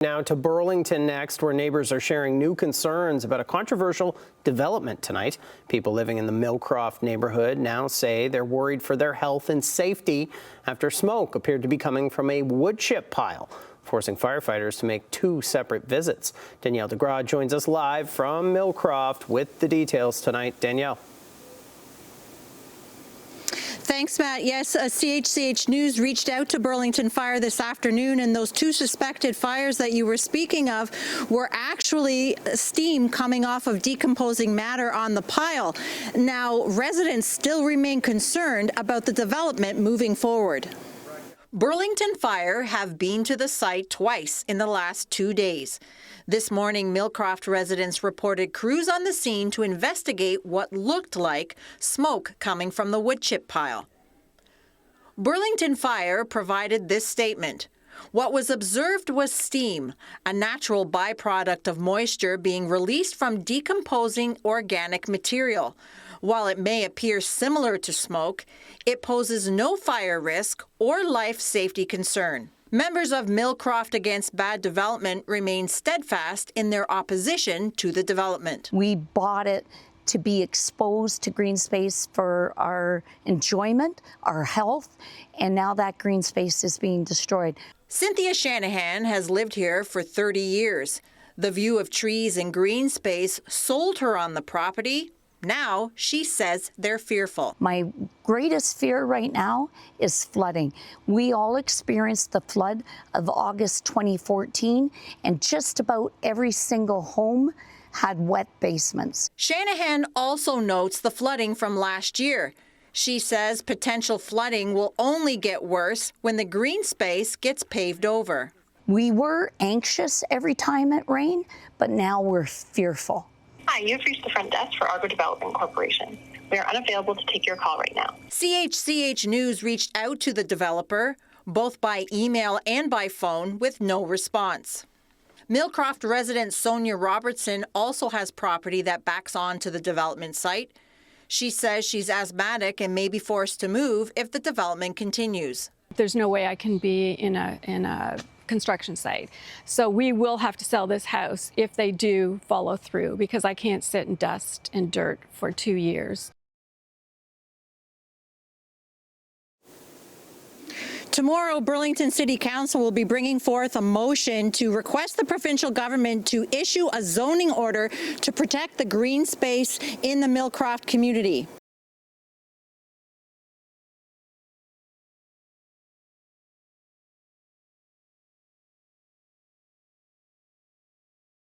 Now to Burlington next, where neighbors are sharing new concerns about a controversial development tonight. People living in the Millcroft neighborhood now say they're worried for their health and safety after smoke appeared to be coming from a wood chip pile, forcing firefighters to make two separate visits. Danielle DeGraw joins us live from Millcroft with the details tonight. Danielle. Thanks, Matt. Yes, CHCH News reached out to Burlington Fire this afternoon, and those two suspected fires that you were speaking of were actually steam coming off of decomposing matter on the pile. Now, residents still remain concerned about the development moving forward. Burlington Fire have been to the site twice in the last 2 days. This morning, Millcroft residents reported crews on the scene to investigate what looked like smoke coming from the wood chip pile. Burlington Fire provided this statement. What was observed was steam, a natural byproduct of moisture being released from decomposing organic material. While it may appear similar to smoke, it poses no fire risk or life safety concern. Members of Millcroft Against Bad Development remain steadfast in their opposition to the development. We bought it to be exposed to green space for our enjoyment, our health, and now that green space is being destroyed. Cynthia Shanahan has lived here for 30 years. The view of trees and green space sold her on the property. Now, she says they're fearful. My greatest fear right now is flooding. We all experienced the flood of August 2014, and just about every single home had wet basements. Shanahan also notes the flooding from last year. She says potential flooding will only get worse when the green space gets paved over. We were anxious every time it rained, but now we're fearful. Hi, you've reached the front desk for Argo Development Corporation. We are unavailable to take your call right now. CHCH News reached out to the developer, both by email and by phone, with no response. Millcroft resident Sonia Robertson also has property that backs onto the development site. She says she's asthmatic and may be forced to move if the development continues. There's no way I can be in a construction site. So we will have to sell this house if they do follow through, because I can't sit in dust and dirt for 2 years. Tomorrow, Burlington City Council will be bringing forth a motion to request the provincial government to issue a zoning order to protect the green space in the Millcroft community.